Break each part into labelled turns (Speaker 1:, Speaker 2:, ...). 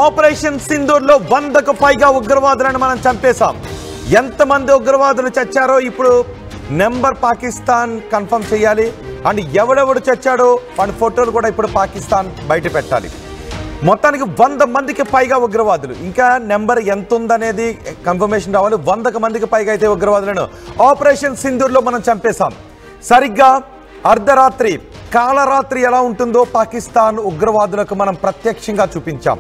Speaker 1: Operation సింధూర్లో 100కు పైగా ఉగ్రవాదులను మనం చంపేశాం. ఎంతమంది ఉగ్రవాదులు చచ్చారో ఇప్పుడు నెంబర్ పాకిస్తాన్ కన్ఫర్మ్ చేయాలి. అండ్ ఎవడెవడు చచ్చాడో వాడి ఫోటోలు కూడా ఇప్పుడు పాకిస్తాన్ బయట పెట్టాలి. మొత్తానికి 100 మందికి పైగా ఉగ్రవాదులు, ఇంకా నెంబర్ ఎంత ఉందనేది కన్ఫర్మేషన్ రావాలి. 100 మందికి పైగా అయితే ఉగ్రవాదులను ఆపరేషన్ సింధూర్లో మనం చంపేశాం. సరిగ్గా అర్ధరాత్రి కాలరాత్రి ఎలా ఉంటుందో పాకిస్తాన్ ఉగ్రవాదులకు మనం ప్రత్యక్షంగా చూపించాం.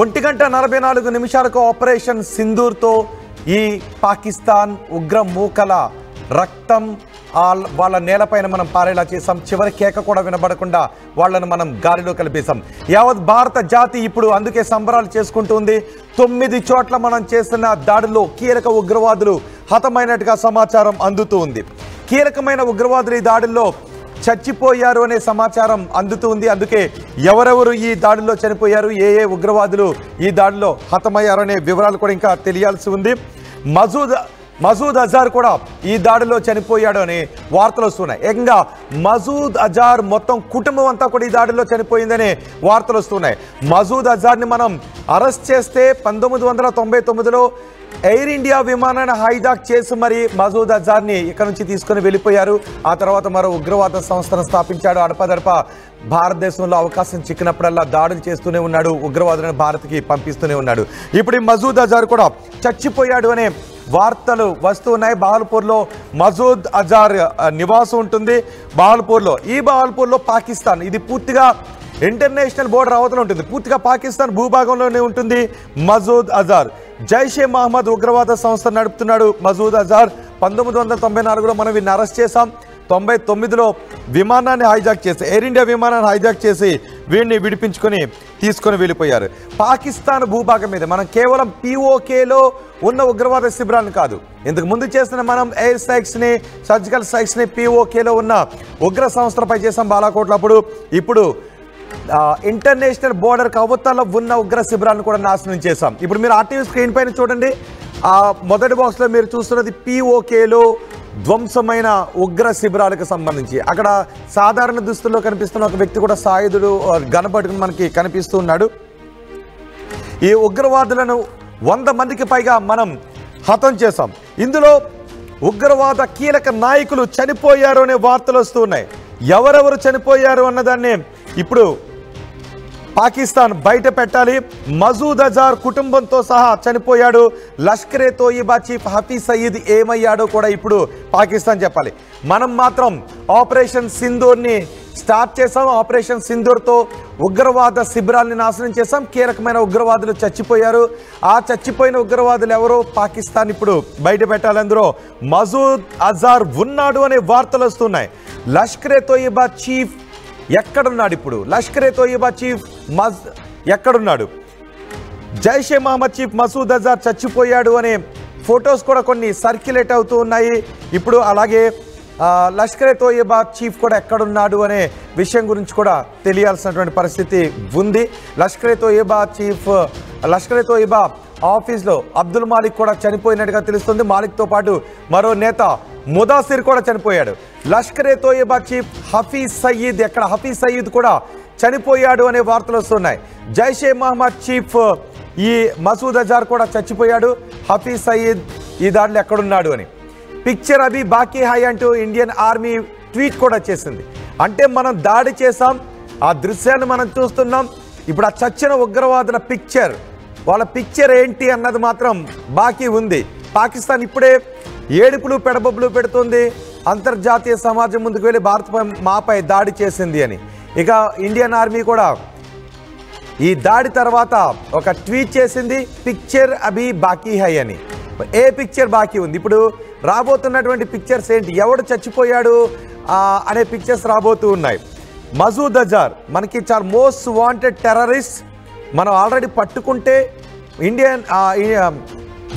Speaker 1: 1:44 ఆపరేషన్ సింధూర్తో ఈ పాకిస్తాన్ ఉగ్ర మూకల రక్తం వాళ్ళ నేలపైన మనం పారేలా చేసాం. చివరి కేక కూడా వినబడకుండా వాళ్ళను మనం గాలిలో కలిపేశాం. యావత్ భారత జాతి ఇప్పుడు అందుకే సంబరాలు చేసుకుంటుంది. 9 చోట్ల మనం చేసిన దాడిలో కీలక ఉగ్రవాదులు హతమైనట్టుగా సమాచారం అందుతూ ఉంది. కీలకమైన ఉగ్రవాదులు ఈ దాడుల్లో చచ్చిపోయారు అనే సమాచారం అందుతూ ఉంది. అందుకే ఎవరెవరు ఈ దాడిలో చనిపోయారు, ఏ ఉగ్రవాదులు ఈ దాడిలో హతమయ్యారు అనే వివరాలు కూడా ఇంకా తెలియాల్సి ఉంది. మసూద్ అజార్ కూడా ఈ దాడిలో చనిపోయాడు అనే వార్తలు వస్తున్నాయి. ఏకంగా మసూద్ అజార్ మొత్తం కుటుంబం అంతా కూడా ఈ దాడిలో చనిపోయిందనే వార్తలు వస్తున్నాయి. మసూద్ అజార్ని మనం అరెస్ట్ చేస్తే 1999లో ఎయిర్ ఇండియా విమానాన్ని హైజాక్ చేసి మరి మసూద్ అజార్ని ఇక్కడ నుంచి తీసుకుని వెళ్ళిపోయారు. ఆ తర్వాత మరో ఉగ్రవాద సంస్థను స్థాపించాడు. అడపదడప భారతదేశంలో అవకాశం చిక్కినప్పుడల్లా దాడులు చేస్తూనే ఉన్నాడు, ఉగ్రవాదులను భారత్కి పంపిస్తూనే ఉన్నాడు. ఇప్పుడు ఈ మసూద్ అజార్ కూడా చచ్చిపోయాడు అనే వార్తలు వస్తూ ఉన్నాయి. బహల్పూర్లో మసూద్ అజార్ నివాసం ఉంటుంది. ఈ బహల్పూర్లో పాకిస్తాన్, ఇది పూర్తిగా ఇంటర్నేషనల్ బోర్డర్ అవతల ఉంటుంది, పూర్తిగా పాకిస్తాన్ భూభాగంలోనే ఉంటుంది. మసూద్ అజార్ జైషే మహమ్మద్ ఉగ్రవాద సంస్థ నడుపుతున్నాడు. మసూద్ అజార్ 1994లో మనం వీరిని అరెస్ట్ చేశాం. 99లో విమానాన్ని హైజాక్ చేసి, ఎయిర్ ఇండియా విమానాన్ని హైజాక్ చేసి వీడిని విడిపించుకొని తీసుకొని వెళ్ళిపోయారు. పాకిస్తాన్ భూభాగం మీద మనం కేవలం POKలో ఉన్న ఉగ్రవాద శిబిరాలను కాదు, ఇంతకు ముందు చేసిన మనం ఎయిర్ స్ట్రైక్స్ని, సర్జికల్ స్ట్రైక్స్ని POKలో ఉన్న ఉగ్ర సంస్థలపై చేసాం బాలాకోట్లప్పుడు. ఇప్పుడు ఇంటర్నేషనల్ బోర్డర్ అవతల ఉన్న ఉగ్ర శిబిరాలను కూడా నాశనం చేశాం. ఇప్పుడు మీరు RTV స్క్రీన్ పైన చూడండి, మొదటి బాక్స్లో మీరు చూస్తున్నది POKలో ధ్వంసమైన ఉగ్ర శిబిరాలకు సంబంధించి. అక్కడ సాధారణ దుస్తుల్లో కనిపిస్తున్న ఒక వ్యక్తి కూడా సాయుధుడు గనపట్టుకుని మనకి కనిపిస్తూ ఉన్నాడు. ఈ ఉగ్రవాదులను 100 మందికి పైగా మనం హతం చేశాం. ఇందులో ఉగ్రవాద కీలక నాయకులు చనిపోయారు అనే వార్తలు వస్తూ ఉన్నాయి. ఎవరెవరు చనిపోయారు అన్నదాన్ని ఇప్పుడు పాకిస్తాన్ బయట పెట్టాలి. మసూద్ అజార్ కుటుంబంతో సహా చనిపోయాడు. లష్కరే తోయిబా చీఫ్ హఫీజ్ సయీద్ ఏమయ్యాడో కూడా ఇప్పుడు పాకిస్తాన్ చెప్పాలి. మనం మాత్రం ఆపరేషన్ సింధూర్ని స్టార్ట్ చేసాం. ఆపరేషన్ సింధూర్తో ఉగ్రవాద శిబిరాల్ని నాశనం చేసాం. కీలకమైన ఉగ్రవాదులు చచ్చిపోయారు. ఆ చచ్చిపోయిన ఉగ్రవాదులు ఎవరో పాకిస్తాన్ ఇప్పుడు బయట పెట్టాలి. అందులో మసూద్ అజార్ ఉన్నాడు అనే వార్తలు వస్తున్నాయి. లష్కరే తోయిబా చీఫ్ ఎక్కడున్నాడు? ఇప్పుడు లష్కరే తోయిబా చీఫ్ ఎక్కడున్నాడు? జైషే మహమ్మద్ చీఫ్ మసూద్ అజార్ చచ్చిపోయాడు అనే ఫొటోస్ కూడా కొన్ని సర్క్యులేట్ అవుతూ ఉన్నాయి ఇప్పుడు. అలాగే లష్కరే తోయిబా చీఫ్ కూడా ఎక్కడున్నాడు అనే విషయం గురించి కూడా తెలియాల్సినటువంటి పరిస్థితి ఉంది. లష్కరే తోయిబా ఆఫీస్లో అబ్దుల్ మాలిక్ కూడా చనిపోయినట్టుగా తెలుస్తుంది. మాలిక్తో పాటు మరో నేత ముదాసిర్ కూడా చనిపోయాడు. లష్కరే తోయిబా చీఫ్ హఫీజ్ సయీద్ హఫీజ్ సయీద్ కూడా చనిపోయాడు అనే వార్తలు వస్తున్నాయి. జైషే మహమ్మద్ చీఫ్ ఈ మసూద్ అజార్ కూడా చచ్చిపోయాడు. హఫీజ్ సయీద్ ఈ దాడిలో ఎక్కడున్నాడు అని. పిక్చర్ అభి బాకీ హై అంటూ ఇండియన్ ఆర్మీ ట్వీట్ కూడా చేసింది. అంటే మనం దాడి చేసాం, ఆ దృశ్యాన్ని మనం చూస్తున్నాం. ఇప్పుడు ఆ చచ్చిన ఉగ్రవాదుల వాళ్ళ పిక్చర్ ఏంటి అన్నది మాత్రం బాకీ ఉంది. పాకిస్తాన్ ఇప్పుడే ఏడుపులు పెడబొబ్బులు పెడుతుంది. అంతర్జాతీయ సమాజం ముందుకు వెళ్ళి మాపై దాడి చేసింది అని. ఇక ఇండియన్ ఆర్మీ కూడా ఈ దాడి తర్వాత ఒక ట్వీట్ చేసింది, పిక్చర్ అభి బాకీ హై అని. ఏ పిక్చర్ బాకీ ఉంది? ఇప్పుడు రాబోతున్నటువంటి పిక్చర్స్ ఏంటి? ఎవడు చచ్చిపోయాడు అనే పిక్చర్స్ రాబోతూ ఉన్నాయి. మసూద్ అజార్ మనకి చాలా మోస్ట్ వాంటెడ్ టెర్రరిస్ట్. మనం ఆల్రెడీ పట్టుకుంటే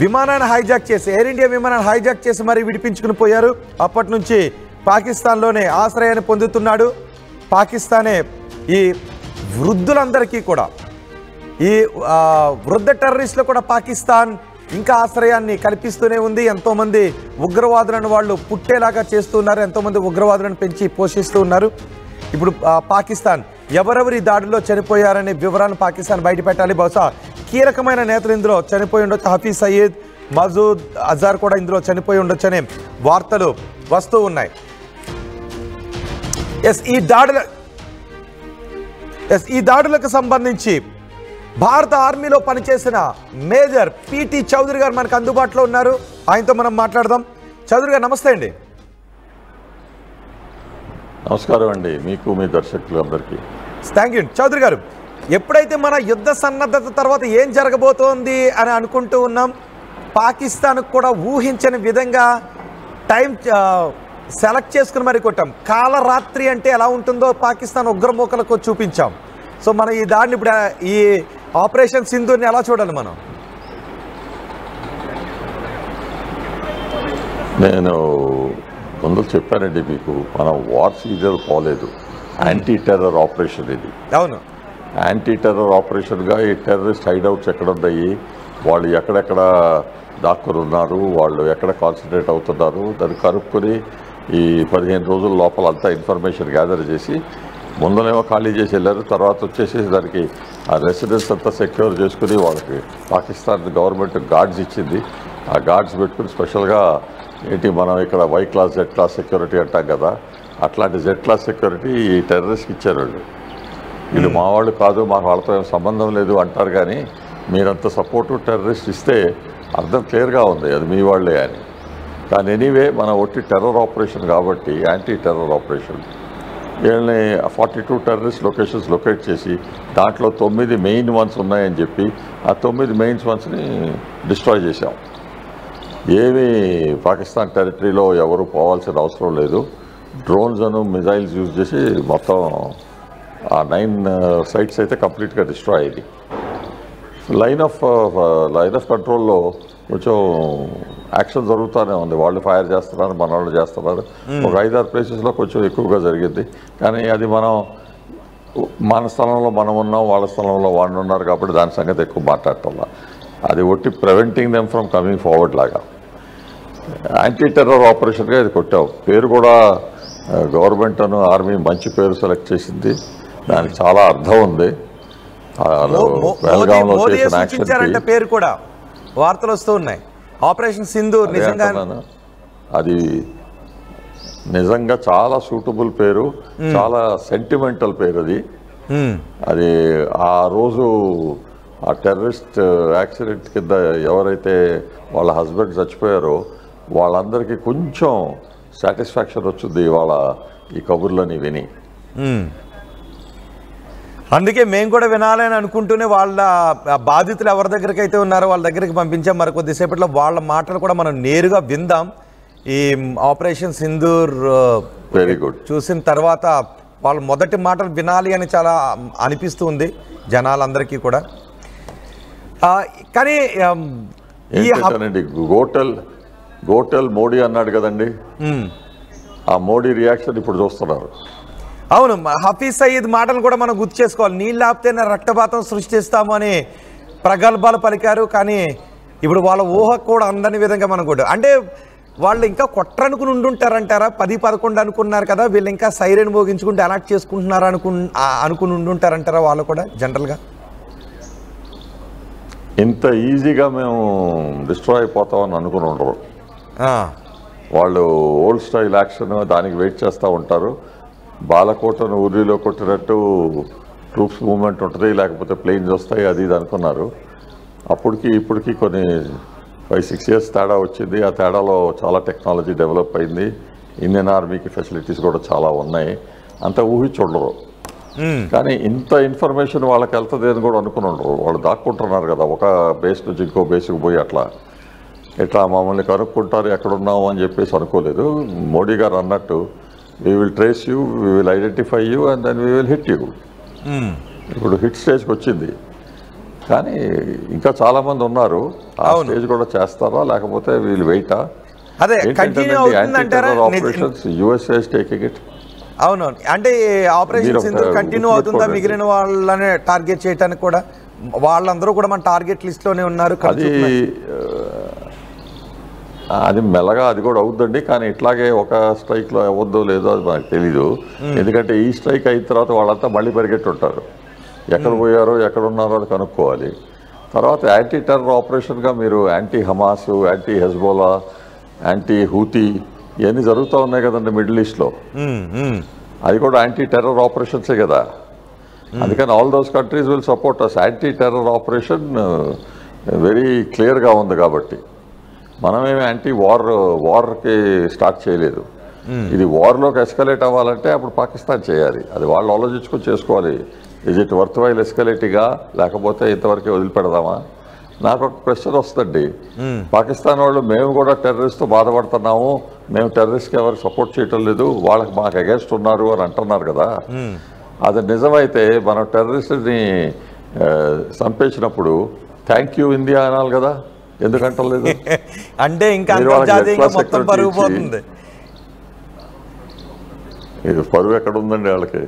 Speaker 1: విమానాన్ని హైజాక్ చేసి, ఎయిర్ ఇండియా విమానాన్ని హైజాక్ చేసి మరీ విడిపించుకుని పోయారు. అప్పటి నుంచి పాకిస్తాన్లోనే ఆశ్రయాన్ని పొందుతున్నాడు. పాకిస్తానే ఈ వృద్ధులందరికీ కూడా, ఈ వృద్ధ టెర్రరిస్టులు కూడా పాకిస్తాన్ ఇంకా ఆశ్రయాన్ని కల్పిస్తూనే ఉంది. ఎంతోమంది ఉగ్రవాదులను వాళ్ళు పుట్టేలాగా చేస్తున్నారు. ఎంతోమంది ఉగ్రవాదులను పెంచి పోషిస్తూ ఉన్నారు. ఇప్పుడు పాకిస్తాన్ ఎవరెవరు ఈ దాడిలో చనిపోయారనే వివరాలను పాకిస్తాన్ బయటపెట్టాలి. బహుశా కీలకమైన నేతలు ఇందులో చనిపోయి ఉండొచ్చు. హఫీజ్ సయీద్, మసూద్ అజార్ కూడా ఇందులో చనిపోయి ఉండొచ్చనే వార్తలు వస్తూ ఉన్నాయి. ఈ దాడులకు సంబంధించి భారత ఆర్మీలో పనిచేసిన మేజర్ పిటి చౌదరి గారు మనకు అందుబాటులో ఉన్నారు. ఆయనతో మనం మాట్లాడదాం. చౌదరి గారు నమస్తే అండి.
Speaker 2: నమస్కారం అండి, మీకు మీ దర్శకులు అందరికీ.
Speaker 1: Thank you. చౌదరి గారు, ఎప్పుడైతే మన యుద్ధ సన్నద్ధత తర్వాత ఏం జరగబోతోంది అని అనుకుంటూ ఉన్నాం, పాకిస్తాన్కు కూడా ఊహించని విధంగా టైం సెలెక్ట్ చేసుకుని మరి కొట్టాం. కాలరాత్రి అంటే ఎలా ఉంటుందో పాకిస్తాన్ ఉగ్రమూకలకు చూపించాం. సో మనం ఈ దాడిని ఇప్పుడు ఈ ఆపరేషన్ సింధూర్ని ఎలా చూడాలి మనం?
Speaker 2: నేను ముందు చెప్పానండి మీకు, మనం వార్ సీజర్ పోలేదు, యాంటీ టెర్రర్ ఆపరేషన్ ఇది.
Speaker 1: అవును,
Speaker 2: యాంటీ టెర్రర్ ఆపరేషన్గా ఈ టెర్రరిస్ట్ హైడౌట్స్ ఎక్కడ ఉన్నాయి, వాళ్ళు ఎక్కడెక్కడ దాక్కుని ఉన్నారు, వాళ్ళు ఎక్కడ కాన్సన్ట్రేట్ అవుతున్నారు, దాన్ని కనుక్కొని ఈ 15 రోజుల లోపల అంతా ఇన్ఫర్మేషన్ గ్యాదర్ చేసి ముందనేమో ఖాళీ చేసి వెళ్ళారు. తర్వాత వచ్చేసి దానికి ఆ రెసిడెన్స్ అంతా సెక్యూర్ చేసుకుని వాళ్ళకి పాకిస్తాన్ గవర్నమెంట్ గార్డ్స్ ఇచ్చింది. ఆ గార్డ్స్ పెట్టుకుని స్పెషల్గా ఏంటి మనం ఇక్కడ Y class Z class security అంటాం కదా, అట్లాంటి జెడ్ క్లాస్ సెక్యూరిటీ ఈ టెర్రరిస్ట్కి ఇచ్చారు. వీళ్ళు మా వాళ్ళు కాదు, మాకు వాళ్ళతో ఏం సంబంధం లేదు అంటారు, కానీ మీరంత సపోర్టు టెర్రరిస్ట్ ఇస్తే అర్థం క్లియర్గా ఉంది అది మీ వాళ్ళే అని. కానీ ఎనీవే మన ఒట్టి టెర్రర్ ఆపరేషన్ కాబట్టి యాంటీ టెర్రర్ ఆపరేషన్ వీళ్ళని 42 టెర్రరిస్ట్ లొకేషన్స్ లొకేట్ చేసి దాంట్లో 9 మెయిన్ వన్స్ ఉన్నాయని చెప్పి ఆ 9 మెయిన్స్ వన్స్ని డిస్ట్రాయ్ చేశాం. ఏమీ పాకిస్తాన్ టెరిటరీలో ఎవరు పోవాల్సిన అవసరం లేదు. డ్రోన్స్ అను మిజైల్స్ యూజ్ చేసి మొత్తం ఆ 9 సైట్స్ అయితే కంప్లీట్గా డిస్ట్రాయ్ అయ్యింది. లైన్ ఆఫ్ కంట్రోల్లో కొంచెం యాక్షన్ జరుగుతూనే ఉంది. వాళ్ళు ఫైర్ చేస్తున్నారు, మన వాళ్ళు చేస్తున్నారు. ఒక 5-6 ప్లేసెస్లో కొంచెం ఎక్కువగా జరిగింది. కానీ అది మన స్థలంలో మనం ఉన్నాం, వాళ్ళ స్థలంలో వాళ్ళు ఉన్నారు కాబట్టి దాని సంగతి ఎక్కువ మాట్లాడటం. అది ఒట్టి preventing them from coming forward లాగా యాంటీ టెర్రర్ ఆపరేషన్గా ఇది కొట్టాం. పేరు కూడా గవర్నమెంట్ అను ఆర్మీ మంచి పేరు సెలెక్ట్ చేసింది, దానికి చాలా అర్థం ఉంది.
Speaker 1: పేరు కూడా వార్తలు వస్తూ ఉన్నాయి. ఆపరేషన్ సింధూర్
Speaker 2: అది నిజంగా చాలా సూటబుల్ పేరు, చాలా సెంటిమెంటల్ పేరు అది. అది ఆ రోజు ఆ టెర్రరిస్ట్ యాక్సిడెంట్ కింద ఎవరైతే వాళ్ళ హస్బెండ్ చచ్చిపోయారో వాళ్ళందరికీ కొంచెం సాటిస్ఫాక్షన్ వచ్చింది వాళ్ళ ఈ కబుర్లని విని.
Speaker 1: అందుకే మేము కూడా వినాలని అనుకుంటూనే వాళ్ళ బాధితులు ఎవరి దగ్గరికి అయితే ఉన్నారో వాళ్ళ దగ్గరికి పంపించాం. మరి కొద్దిసేపట్లో వాళ్ళ మాటలు కూడా మనం నేరుగా విందాం. ఈ ఆపరేషన్ సింధూర్
Speaker 2: వెరీ గుడ్
Speaker 1: చూసిన తర్వాత వాళ్ళ మొదటి మాటలు వినాలి అని చాలా అనిపిస్తుంది జనాలందరికీ కూడా. కానీ
Speaker 2: గోటెల్ మోడీ అన్నాడు కదండి, ఆ మోడీ రియాక్షన్ ఇప్పుడు చూస్తున్నారు.
Speaker 1: అవును, హఫీజ్ సయీద్ మాటలు కూడా మనం గుర్తు చేసుకోవాలి. నీళ్ళు ఆపితేనే రక్తపాతం సృష్టిస్తాము అని ప్రగల్భాలు పలికారు. కానీ ఇప్పుడు వాళ్ళ ఊహ కూడా అందని విధంగా మనం కూడా, అంటే వాళ్ళు ఇంకా కొట్రనుకుని ఉండుంటారంటారా? 10-11 అనుకున్నారు కదా, వీళ్ళు ఇంకా సైరన్ మోగించుకుంటే అలర్ట్ చేసుకుంటున్నారు అనుకుని ఉండుంటారంటారా వాళ్ళు కూడా? జనరల్గా
Speaker 2: ఇంత ఈజీగా మేము డిస్ట్రాయ్ అయిపోతామని అనుకుని ఉండరు. వాళ్ళు ఓల్డ్ స్టైల్ యాక్షన్ దానికి వెయిట్ చేస్తూ ఉంటారు. బాలకోటను ఉర్రీలో కొట్టినట్టు ట్రూప్స్ మూవ్మెంట్ ఉంటుంది, లేకపోతే ప్లేన్స్ వస్తాయి, అది ఇది అనుకున్నారు. ఇప్పటికి కొన్ని 5-6 ఇయర్స్ తేడా వచ్చింది. ఆ తేడాలో చాలా టెక్నాలజీ డెవలప్ అయింది. ఇండియన్ ఆర్మీకి ఫెసిలిటీస్ కూడా చాలా ఉన్నాయి. అంత ఊహించుండరు. కానీ ఇంత ఇన్ఫర్మేషన్ వాళ్ళకి వెళ్తుంది అని కూడా అనుకుని ఉండరు. వాళ్ళు దాక్కుంటున్నారు కదా, ఒక బేస్ నుంచి ఇంకో బేస్కి పోయి ఇట్లా మమ్మల్ని కనుక్కుంటారు ఎక్కడున్నాము అని చెప్పేసి అనుకోలేదు. మోడీ గారు అన్నట్టు we will trace you, we will identify you and then we will hit you. ఇప్పుడు హిట్ స్టేజ్కి వచ్చింది. కానీ ఇంకా చాలామంది ఉన్నారు. ఆ స్టేజ్ కూడా చేస్తారా లేకపోతే వీళ్ళు వెయిటా? USA is taking it.
Speaker 1: అవును, అంటే ఆపరేషన్ సింధూర్ కంటిన్యూ అవుతుందా? మిగిలిన వాళ్ళనే టార్గెట్ చేయడానికి కూడా వాళ్ళందరూ కూడా మన టార్గెట్ లిస్ట్లోనే ఉన్నారు.
Speaker 2: అది మెల్లగా అది కూడా అవుద్దండి, కానీ ఇట్లాగే ఒక స్ట్రైక్లో అవ్వద్దో లేదో అది మనకు తెలీదు. ఎందుకంటే ఈ స్ట్రైక్ అయిన తర్వాత వాళ్ళంతా మళ్ళీ పరిగెట్టుంటారు, ఎక్కడ పోయారో ఎక్కడ ఉన్నారో అది కనుక్కోవాలి. తర్వాత యాంటీ టెర్రర్ ఆపరేషన్గా మీరు anti Hamas, anti Hezbollah, anti Houthi ఇవన్నీ జరుగుతూ ఉన్నాయి కదండి మిడిల్ ఈస్ట్లో. అది కూడా యాంటీ టెర్రర్ ఆపరేషన్సే కదా. అందుకని all those countries will support us. Anti terror operation very క్లియర్గా ఉంది కాబట్టి మనమేమి యాంటీ వార్కి స్టార్ట్ చేయలేదు. ఇది వార్లోకి ఎస్కలేట్ అవ్వాలంటే అప్పుడు పాకిస్తాన్ చేయాలి. అది వాళ్ళు ఆలోచించుకొని చేసుకోవాలి. ఇజ్ ఇట్ వర్త్ వైల్ ఎస్కలేటిగా, లేకపోతే ఇంతవరకే వదిలిపెడదామా? నాకు ఒక క్వశ్చన్ వస్తుంది. పాకిస్తాన్ వాళ్ళు మేము కూడా టెర్రరిస్ట్తో బాధపడుతున్నాము, మేము టెర్రరిస్ట్కి ఎవరికి సపోర్ట్ చేయటం లేదు, వాళ్ళకి మాకు అగేన్స్ట్ ఉన్నారు అని అంటున్నారు కదా. అది నిజమైతే మనం టెర్రరిస్ట్ని చంపేసినప్పుడు థ్యాంక్ యూ ఇండియా అనాలి కదా, ఎందుకంటలేదు?
Speaker 1: అంటే ఇంకా అంతర్జాతీయంగా మొత్తం పరుగు పోతుంది.
Speaker 2: ఇది పరువు ఎక్కడ ఉందండి వాళ్ళకి?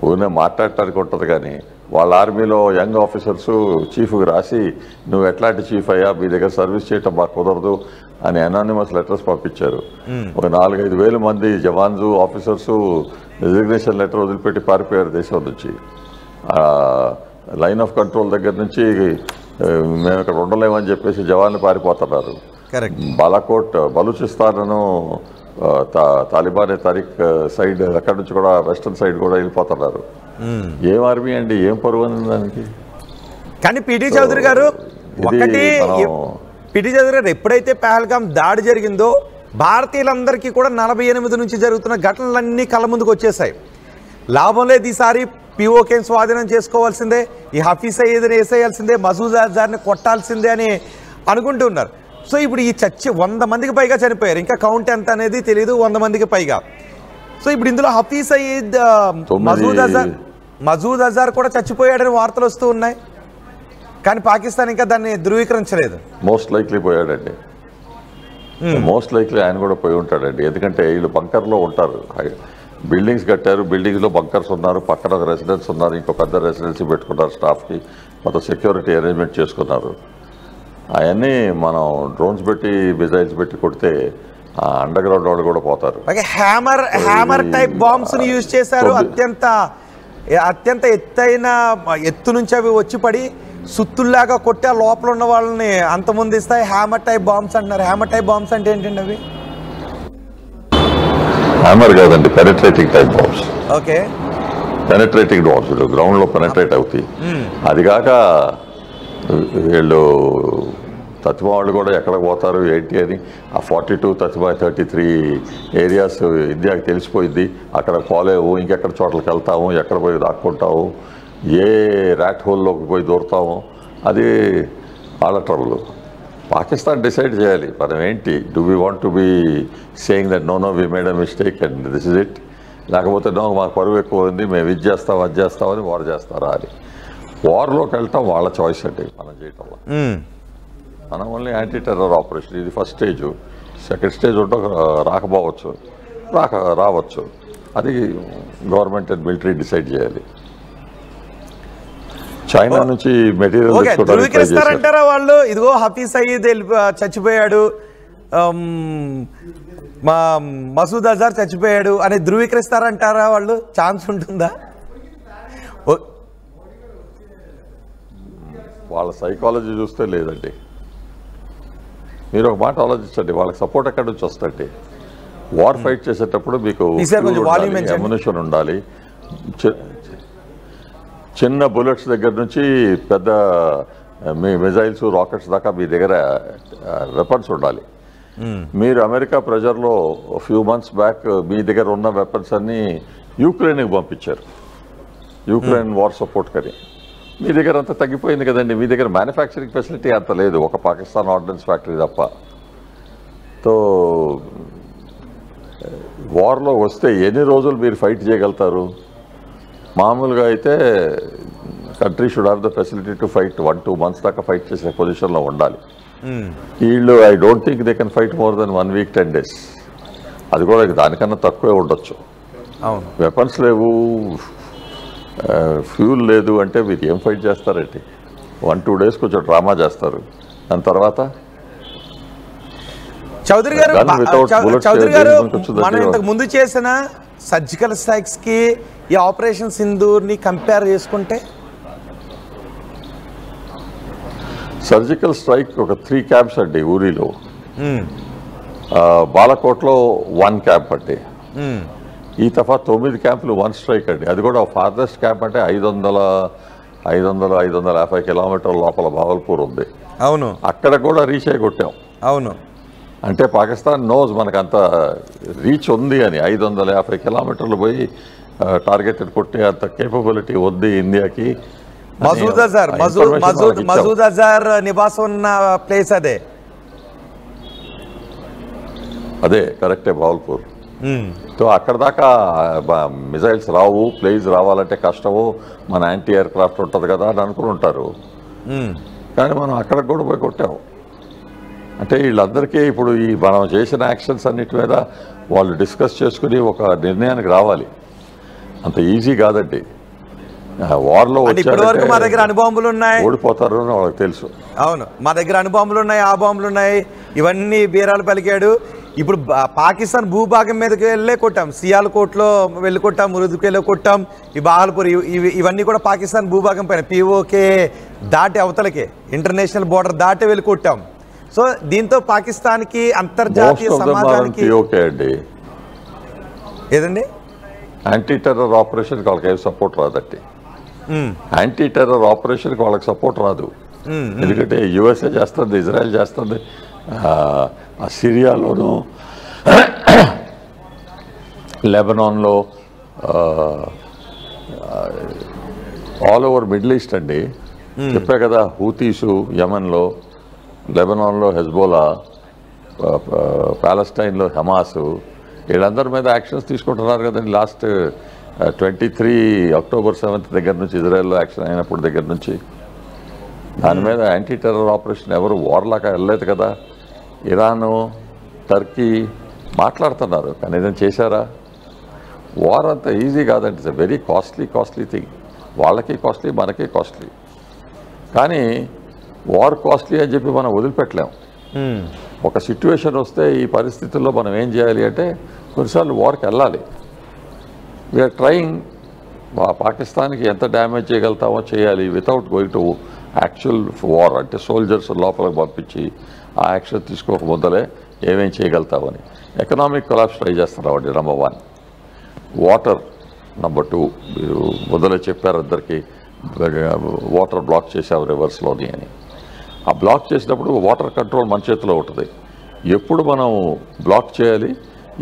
Speaker 2: ఊరినే మాట్లాడటానికి ఉంటుంది, కానీ వాళ్ళ ఆర్మీలో యంగ్ ఆఫీసర్స్ చీఫ్కి రాసి నువ్వు ఎట్లాంటి చీఫ్ అయ్యా, మీ దగ్గర సర్వీస్ చేయటం మాకు కుదరదు అని అనానిమస్ లెటర్స్ పంపించారు. ఒక 4-5 వేల మంది జవాన్స్ ఆఫీసర్స్ రిజిగ్నేషన్ లెటర్ వదిలిపెట్టి పారిపోయారు దేశం నుంచి. లైన్ ఆఫ్ కంట్రోల్ దగ్గర నుంచి మేము ఇక్కడ ఉండలేమని చెప్పేసి జవాన్లు పారిపోతున్నారు. బాలాకోట్, బలూచిస్తాన్ను తాలిబాన్ తారీఖ్ సైడ్ అక్కడి నుంచి కూడా వెస్టర్న్ సైడ్ కూడా వెళ్ళిపోతున్నారు. ఏం ఆర్మీ అండి, ఏం పరువు ఉంది దానికి?
Speaker 1: కానీ పిటి చౌదరి గారు ఎప్పుడైతే పహల్గామ్ దాడి జరిగిందో భారతీయులందరికీ కూడా 48 నుంచి జరుగుతున్న ఘటనలన్నీ కళ్ళ ముందుకు వచ్చేసాయి. లాభం లేదు, ఈసారి పిఓకేని స్వాధీనం చేసుకోవాల్సిందే, ఈ హఫీజ్ సయీద్ని వేసేయాల్సిందే, మసూద్ అజార్ని కొట్టాల్సిందే అని అనుకుంటున్నారు. సో ఇప్పుడు ఈ 100 మందికి పైగా చనిపోయారు, ఇంకా కౌంట్ ఎంత అనేది తెలియదు, 100 మందికి పైగా. సో ఇప్పుడు ఇందులో హఫీజ్ సయీద్, మసూద్ అజార్ కూడా చచ్చిపోయాడని వార్తలు వస్తూ ఉన్నాయి, కానీ పాకిస్తాన్ ఇంకా దాన్ని ధృవీకరించలేదు.
Speaker 2: మోస్ట్ లైక్లీ పోయాడండి, మోస్ట్ లైక్లీ ఆయన కూడా పోయి ఉంటాడండి. ఎందుకంటే వీళ్ళు బంకర్లో ఉంటారు, బిల్డింగ్స్ కట్టారు, బిల్డింగ్లో బంకర్స్ ఉన్నారు, పక్కన ఒక రెసిడెన్స్ ఉన్నారు, ఇంకో పెద్ద రెసిడెన్సీ పెట్టుకున్నారు స్టాఫ్కి, మొత్తం సెక్యూరిటీ అరేంజ్మెంట్ చేసుకున్నారు. అవన్నీ మనం డ్రోన్స్ పెట్టి మిజైల్స్ పెట్టి కొడితే అండర్ గ్రౌండ్ వాళ్ళు కూడా పోతారు.
Speaker 1: హ్యామర్ టైప్ బాంబ్స్ ని యూజ్ చేశారు, అత్యంత ఎత్తు నుంచి అవి వచ్చి పడి సుత్తుల్లాగా కొట్టి ఆ లోపల ఉన్న వాళ్ళని అంతమంది ఇస్తాయి. హ్యామర్ టైప్ బాంబ్స్ అంటున్నారు. హ్యామర్ టైప్ బాంబ్స్ అంటే ఏంటండి అవి?
Speaker 2: హ్యామర్ కాదండి, penetrating type bombs.
Speaker 1: Okay,
Speaker 2: penetrating bombs ground లో పెనట్రేట్ అవుతాయి. అది కాక వీళ్ళు తత్వ వాళ్ళు కూడా ఎక్కడ పోతారు ఏంటి అని ఆ 42 తత్వ 33 ఏరియాస్ ఇండియాకి తెలిసిపోయింది. అక్కడ పోలేవు, ఇంకెక్కడ చోట్లకి వెళ్తాము, ఎక్కడ పోయి దాక్కుంటాము, ఏ ర్యాట్ హోల్లోకి పోయి దూరుతాము, అది వాళ్ళ ట్రబుల్. పాకిస్తాన్ డిసైడ్ చేయాలి మనం ఏంటి. Do we want to be saying that no we made a mistake and this is it, లేకపోతే నో మాకు పరువు ఎక్కువ ఉంది, మేము ఇది చేస్తాం అది చేస్తామని వార్ చేస్తారా అని. వార్లోకి వెళ్ళటం వాళ్ళ చాయిస్ అండి, మనం చేయటంలో. మనం ఓన్లీ యాంటీ టెర్రర్ ఆపరేషన్, ఇది ఫస్ట్ స్టేజ్. సెకండ్ స్టేజ్ ఉంటే రాకపోవచ్చు, రావచ్చు, అది గవర్నమెంట్ అండ్ మిలిటరీ డిసైడ్ చేయాలి. చైనా నుంచి మెటీరియల్
Speaker 1: ధృవీకరిస్తారంటారా వాళ్ళు? ఇదిగో హఫీజ్ సయీద్ చచ్చిపోయాడు, మా మసూద్ అజార్ చచ్చిపోయాడు అని ధృవీకరిస్తారంటారా వాళ్ళు? ఛాన్స్ ఉంటుందా?
Speaker 2: వాళ్ళ సైకాలజీ చూస్తే లేదండి. మీరు ఒక మాట ఆలోచించండి, వాళ్ళకి సపోర్ట్ ఎక్కడి నుంచి వస్తుంది? వార్ ఫైట్ చేసేటప్పుడు మీకు అమ్యునిషన్ ఉండాలి, చిన్న బుల్లెట్స్ దగ్గర నుంచి పెద్ద మీ మిజైల్స్ రాకెట్స్ దాకా మీ దగ్గర వెపన్స్ ఉండాలి. మీరు అమెరికా ప్రెజర్లో ఫ్యూ మంత్స్ బ్యాక్ మీ దగ్గర ఉన్న వెపన్స్ అన్నీ యూక్రెయిన్కి పంపించారు, యూక్రెయిన్ వార్ సపోర్ట్ కని. మీ దగ్గర అంతా తగ్గిపోయింది కదండి, మీ దగ్గర మ్యానుఫ్యాక్చరింగ్ ఫెసిలిటీ అంత లేదు, ఒక పాకిస్తాన్ ఆర్డినెన్స్ ఫ్యాక్టరీ తప్ప. సో వార్లో వస్తే ఎన్ని రోజులు మీరు ఫైట్ చేయగలుగుతారు? మామూలుగా అయితే country should have the facility to fight 1-2 months దాకా ఫైట్ చేసే పొజిషన్లో ఉండాలి. వీళ్ళు I don't think they can fight more than 1 week 10 days. అది కూడా దానికన్నా తక్కువే ఉండొచ్చు. వెపన్స్ లేవు, ఫ్యూల్ లేదు అంటే మీరు ఏం ఫైట్ చేస్తారండి? 1-2 days కొంచెం డ్రామా చేస్తారు, దాని తర్వాత
Speaker 1: చౌదరి గారు
Speaker 2: Gun without bullets
Speaker 1: చౌదరి గారు
Speaker 2: వచ్చిందంటే
Speaker 1: మనం ఇంతకు ముందు చేసిన సర్జికల్ స్ట్రైక్స్ కి ఈ ఆపరేషన్ సింధూర్ని కంపేర్ చేసుకుంటే
Speaker 2: సర్జికల్ స్ట్రైక్ ఒక 3 క్యాంప్స్ అండి ఊరిలో. బాలకోట్లో 1 క్యాంప్ అండి. ఈ తఫా 9 క్యాంపులు 1 స్ట్రైక్ అండి. అది కూడా ఫార్దెస్ట్ క్యాంప్ అంటే 550 కిలోమీటర్ల లోపల భావల్పూర్ ఉంది.
Speaker 1: అవును,
Speaker 2: అక్కడ కూడా రీచ్ అయి కొట్టాం.
Speaker 1: అవును,
Speaker 2: అంటే పాకిస్తాన్ నోస్ మనకంత రీచ్ ఉంది అని. 550 కిలోమీటర్లు పోయి టార్గెట్ కొట్టే అంత కేపబిలిటీ ఉంది ఇండియాకి.
Speaker 1: మసూద్ అజార్ నివాసం ఉన్న ప్లేస్
Speaker 2: అదే కరెక్టే భావల్పూర్. సో అక్కడ దాకా మిజైల్స్ రావు, ప్లేన్స్ రావాలంటే కష్టము, మన యాంటీ ఎయిర్ క్రాఫ్ట్ ఉంటుంది కదా అని అనుకుని ఉంటారు. కానీ మనం అక్కడికి కూడా పోయి కొట్టాము. అంటే వీళ్ళందరికీ ఇప్పుడు ఈ మనం చేసిన యాక్షన్స్ అన్నిటి మీద వాళ్ళు డిస్కస్ చేసుకుని ఒక నిర్ణయానికి రావాలి. అంత ఈజీ కాదండి. వార్లో
Speaker 1: ఇప్పటివరకు మా దగ్గర అణుబాంబులు ఉన్నాయి,
Speaker 2: ఓడిపోతారు అని వాళ్ళకి తెలుసు.
Speaker 1: అవును, మా దగ్గర అణుబాంబులు ఉన్నాయి, ఆ బాంబులు ఉన్నాయి, ఇవన్నీ బీరాలు పలికాడు. ఇప్పుడు పాకిస్తాన్ భూభాగం మీదకి వెళ్ళే కొట్టాం, సియాల్కోట్లో వెళ్ళి కొట్టాం, మురుదుకెళ్ళి కొట్టాం, ఈ బాహల్పూర్ ఇవన్నీ కూడా పాకిస్తాన్ భూభాగం పైన పీఓకే దాటి అవతలకే ఇంటర్నేషనల్ బోర్డర్ దాటి వెళ్ళి కొట్టాం. సో దీంతో పాకిస్తాన్కి అంతర్జాతీయ సమాజానికి ఏదండి
Speaker 2: యాంటీ టెర్రర్ ఆపరేషన్కి వాళ్ళకి ఏం సపోర్ట్ రాదండి. యాంటీ టెర్రర్ ఆపరేషన్కి వాళ్ళకి సపోర్ట్ రాదు. ఎందుకంటే యుఎస్ఏ చేస్తుంది, ఇజ్రాయెల్ చేస్తుంది, సిరియాలోను లెబనాన్లో ఆల్ ఓవర్ మిడిల్ ఈస్ట్ అండి. చెప్పే కదా, హూతీసు యమన్లో, లెబనాన్లో హెజ్బోలా, పాలెస్టైన్లో హమాసు, వీళ్ళందరి మీద యాక్షన్స్ తీసుకుంటున్నారు కదండి. లాస్ట్ 23 అక్టోబర్ 7 దగ్గర నుంచి ఇజ్రాయెల్లో యాక్షన్ అయినప్పుడు దగ్గర నుంచి దాని మీద యాంటీ టెర్రర్ ఆపరేషన్ ఎవరు వార్లాగా వెళ్ళలేదు కదా. ఇరాను, టర్కీ మాట్లాడుతున్నారు, కానీ ఏదైనా చేశారా? వార్ అంత ఈజీ కాదండి. It's a very costly thing. వాళ్ళకి కాస్ట్లీ, మనకి కాస్ట్లీ. కానీ వార్ కాస్ట్లీ అని చెప్పి మనం వదిలిపెట్టలేం. ఒక సిచ్యువేషన్ వస్తే ఈ పరిస్థితుల్లో మనం ఏం చేయాలి అంటే కొన్నిసార్లు వార్కి వెళ్ళాలి. We're trying. పాకిస్తాన్కి ఎంత డ్యామేజ్ చేయగలుగుతామో చేయాలి without going to actual war. అంటే సోల్జర్స్ లోపలికి పంపించి ఆ యాక్షన్ తీసుకోక ముందలే ఏమేం చేయగలుగుతామని. ఎకనామిక్ కొలాప్స్ ట్రై చేస్తున్నామండి నెంబర్ 1. Water number 2. మీరు మొదలే చెప్పారు అందరికీ, వాటర్ బ్లాక్ చేసావు రివర్స్లోని అని. ఆ బ్లాక్ చేసినప్పుడు వాటర్ కంట్రోల్ మన చేతిలో ఉంటుంది. ఎప్పుడు మనం బ్లాక్ చేయాలి,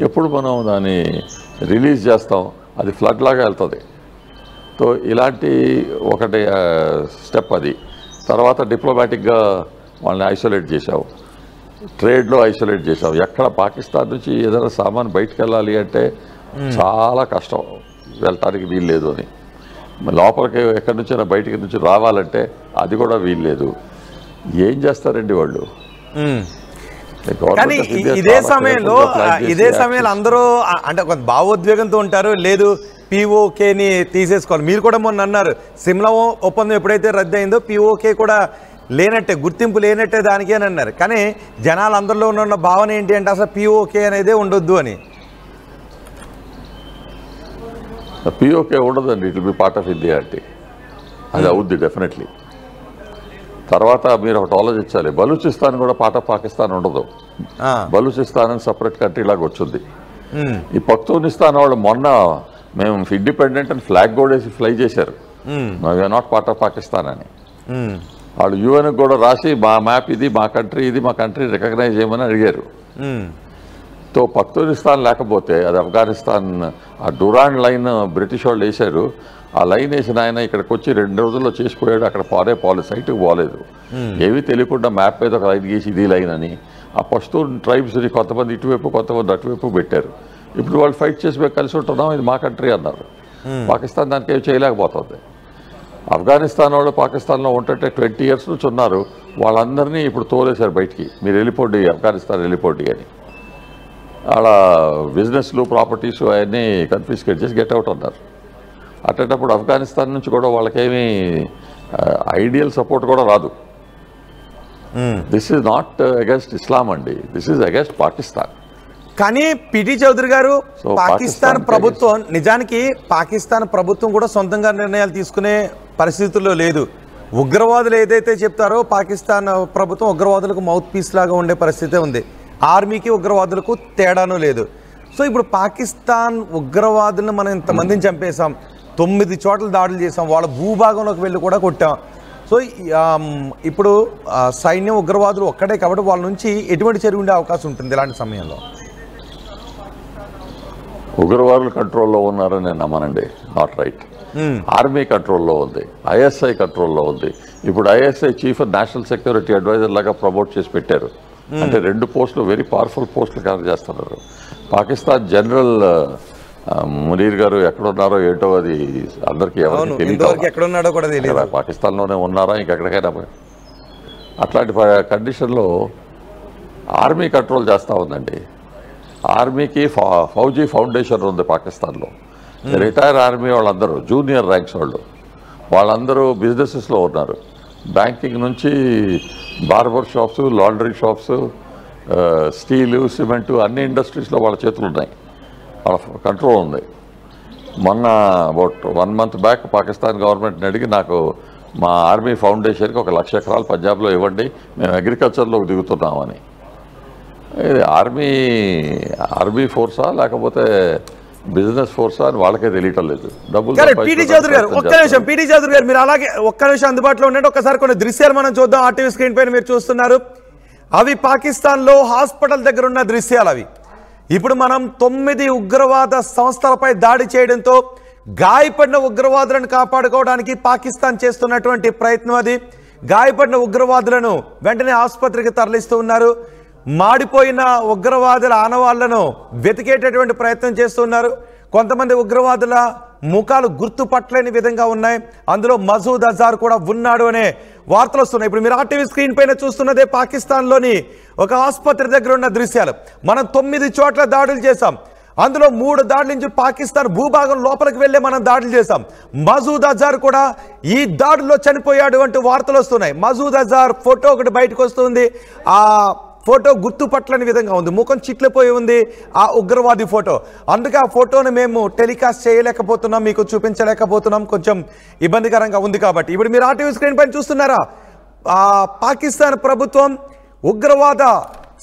Speaker 2: ఎప్పుడు మనం దాన్ని రిలీజ్ చేస్తాం, అది ఫ్లడ్ లాగా వెళ్తుంది. సో ఇలాంటి ఒకటి స్టెప్ అది. తర్వాత డిప్లొమాటిక్గా వాళ్ళని ఐసోలేట్ చేసావు, ట్రేడ్లో ఐసోలేట్ చేసావు. ఎక్కడ పాకిస్తాన్ నుంచి ఏదైనా సామాన్ బయటకు వెళ్ళాలి అంటే చాలా కష్టం, వెళ్ళటానికి వీల్లేదు అని. లోపలికి ఎక్కడి నుంచైనా బయటికి నుంచి రావాలంటే అది కూడా వీల్లేదు. ఏం చేస్తారండి వాళ్ళు?
Speaker 1: కానీ ఇదే సమయంలో అందరూ అంటే కొంత భావోద్వేగంతో ఉంటారు. లేదు పిఓకేని తీసేసుకోవాలి. మీరు కూడా మొన్న అన్నారు, సిమ్లా ఒప్పందం ఎప్పుడైతే రద్దు అయిందో పిఓకే కూడా లేనట్టే, గుర్తింపు లేనట్టే దానికి అని అన్నారు. కానీ జనాలు అందరిలో ఉన్న భావన ఏంటి అంటే అసలు పిఓకే అనేదే ఉండొద్దు అని.
Speaker 2: పిఓకే ఉండదండి, it will be part of India అంటే అది అవుద్ది డెఫినెట్లీ. తర్వాత మీరు ఒకటి ఆలోచించాలి, బలూచిస్తాన్ కూడా పార్ట్ ఆఫ్ పాకిస్తాన్ ఉండదు. బలూచిస్తాన్ అని సపరేట్ కంట్రీ లాగా వచ్చింది. ఈ పఖ్తూనిస్తాన్ వాళ్ళు మొన్న మేము ఇండిపెండెంట్ అని ఫ్లాగ్ కూడా వేసి ఫ్లై చేశారు, we're not part of Pakistan అని. వాళ్ళు యూఎన్కి కూడా రాసి మా మ్యాప్ ఇది, మా కంట్రీ ఇది, మా కంట్రీ రికగ్నైజ్ చేయమని అడిగారు. తో పఖ్తూనిస్తాన్ లేకపోతే అది ఆఫ్ఘనిస్తాన్. ఆ డురాండ్ లైన్ బ్రిటిష్ వాళ్ళు వేశారు. ఆ లైన్ వేసిన ఆయన ఇక్కడికి వచ్చి 2 రోజుల్లో చేసిపోయాడు. అక్కడ సైట్కి పోలేదు. ఏమీ తెలియకుండా మ్యాప్ మీద ఒక లైన్ గీసి ఇది లైన్ అని ఆ పష్తూన్ ట్రైబ్స్ని కొంతమంది ఇటువైపు కొంతమంది అటువైపు పెట్టారు. ఇప్పుడు వాళ్ళు ఫైట్ చేసి మేము కలిసి ఉంటున్నాం, ఇది మా కంట్రీ అన్నారు. పాకిస్తాన్ దానికి ఏమి చేయలేకపోతుంది. ఆఫ్ఘనిస్తాన్ వాళ్ళు పాకిస్తాన్లో ఉంటుంటే 20 years నుంచి ఉన్నారు. వాళ్ళందరినీ ఇప్పుడు తోలేశారు బయటికి, మీరు వెళ్ళిపోండి ఆఫ్ఘనిస్తాన్ వెళ్ళిపోండి అని. అలా బిజినెస్లు, ప్రాపర్టీస్ అవన్నీ కన్ఫిస్కేట్ చేసి గెట్ అవుట్ అన్నారు. అట్టేటప్పుడు ఆఫ్ఘనిస్తాన్ నుంచి కూడా వాళ్ళకేమీ ఐడియల్ సపోర్ట్ కూడా రాదు. దిస్ ఈజ్ నాట్ అగెన్స్ట్ ఇస్లాం అండి, దిస్ ఈజ్ అగెన్స్ట్ పాకిస్తాన్.
Speaker 1: కానీ పిటి చౌదరి గారు, పాకిస్తాన్
Speaker 2: పాకిస్తాన్
Speaker 1: ప్రభుత్వం నిజానికి పాకిస్తాన్ ప్రభుత్వం కూడా సొంతంగా నిర్ణయాలు తీసుకునే పరిస్థితుల్లో లేదు. ఉగ్రవాదులు ఏదైతే చెప్తారో పాకిస్తాన్ ప్రభుత్వం ఉగ్రవాదులకు మౌత్ పీస్ లాగా ఉండే పరిస్థితే ఉంది. ఆర్మీకి ఉగ్రవాదులకు తేడాను లేదు. సో ఇప్పుడు పాకిస్తాన్ ఉగ్రవాదులను మనం ఇంతమందిని చంపేశాం, 9 చోట్ల దాడులు చేసాం, వాళ్ళ భూభాగంలోకి వెళ్ళి కూడా కొట్టాం. సో ఇప్పుడు సైన్యం ఉగ్రవాదులు ఒక్కడే కాబట్టి వాళ్ళ నుంచి ఎటువంటి చర్య ఉండే అవకాశం ఉంటుంది ఇలాంటి సమయంలో?
Speaker 2: ఉగ్రవాదులు కంట్రోల్లో ఉన్నారని నేను నమ్మనండి, నాట్ రైట్. ఆర్మీ కంట్రోల్లో ఉంది, ఐఎస్ఐ కంట్రోల్లో ఉంది. ఇప్పుడు ISI chief national security advisor లాగా ప్రమోట్ చేసి పెట్టారు. అంటే 2 పోస్టులు వెరీ పవర్ఫుల్ పోస్టులు కనెక్ట్ చేస్తున్నారు. పాకిస్తాన్ జనరల్ మునీర్ గారు ఎక్కడున్నారో ఏంటో అది అందరికీ ఎవరికి తెలియదు. పాకిస్తాన్లోనే ఉన్నారా ఇంకెక్కడికైనా? అట్లాంటి కండిషన్లో ఆర్మీ కంట్రోల్ చేస్తూ ఉందండి. ఆర్మీకి ఫౌజీ ఫౌండేషన్ ఉంది పాకిస్తాన్లో. రిటైర్ ఆర్మీ వాళ్ళందరూ జూనియర్ ర్యాంక్స్ వాళ్ళందరూ బిజినెసెస్లో ఉన్నారు. బ్యాంకింగ్ నుంచి barber shops, laundry shops, steel, cement అన్ని ఇండస్ట్రీస్లో వాళ్ళ చేతులు ఉన్నాయి, వాళ్ళ కంట్రోల్ ఉంది. మొన్న అబౌట్ 1 month బ్యాక్ పాకిస్తాన్ గవర్నమెంట్ని అడిగి నాకు మా ఆర్మీ ఫౌండేషన్కి 1 లక్ష ఎకరాలు పంజాబ్లో ఇవ్వండి, మేము అగ్రికల్చర్లోకి దిగుతున్నామని. ఇది ఆర్మీ ఫోర్సా లేకపోతే బిజినెస్ ఫోర్సా అని వాళ్ళకే తెలియటం లేదు. డబ్బులు
Speaker 1: పిటి చౌదరి గారు ఒక్క నిమిషం, పిటి చౌదరి గారు మీరు అలాగే ఒక్క నిమిషం అందుబాటులో ఉండండి. ఒక్కసారి కొన్ని దృశ్యాలు మనం చూద్దాం. ఆర్టీవీ స్క్రీన్ పైన మీరు చూస్తున్నారు, అవి పాకిస్తాన్లో హాస్పిటల్ దగ్గర ఉన్న దృశ్యాలు. అవి ఇప్పుడు మనం 9 ఉగ్రవాద సంస్థలపై దాడి చేయడంతో గాయపడిన ఉగ్రవాదులను కాపాడుకోవడానికి పాకిస్తాన్ చేస్తున్నటువంటి ప్రయత్నం అది. గాయపడిన ఉగ్రవాదులను వెంటనే ఆసుపత్రికి తరలిస్తూ ఉన్నారు. మాడిపోయిన ఉగ్రవాదుల ఆనవాళ్లను వెతికేటటువంటి ప్రయత్నం చేస్తున్నారు. కొంతమంది ఉగ్రవాదుల ముఖాలు గుర్తుపట్టలేని విధంగా ఉన్నాయి. అందులో మసూద్ అజార్ కూడా ఉన్నాడు అనే వార్తలు వస్తున్నాయి. ఇప్పుడు మీరు ఆర్టీవీ స్క్రీన్ పైన చూస్తున్నదే పాకిస్తాన్లోని ఒక ఆసుపత్రి దగ్గర ఉన్న దృశ్యాలు. మనం 9 చోట్ల దాడులు చేశాం. అందులో 3 దాడుల నుంచి పాకిస్తాన్ భూభాగం లోపలికి వెళ్ళే మనం దాడులు చేశాం. మసూద్ అజార్ కూడా ఈ దాడుల్లో చనిపోయాడు అంటూ వార్తలు వస్తున్నాయి. మసూద్ అజార్ ఫోటో ఒకటి బయటకు వస్తుంది. ఆ ఫోటో గుర్తుపట్టలేని విధంగా ఉంది, ముఖం చిట్లిపోయి ఉంది ఆ ఉగ్రవాది ఫోటో. అందుకే ఆ ఫోటోను మేము టెలికాస్ట్ చేయలేకపోతున్నాం, మీకు చూపించలేకపోతున్నాం, కొంచెం ఇబ్బందికరంగా ఉంది కాబట్టి. ఇప్పుడు మీరు ఆర్టీవీ స్క్రీన్ పైన చూస్తున్నారా, పాకిస్తాన్ ప్రభుత్వం ఉగ్రవాద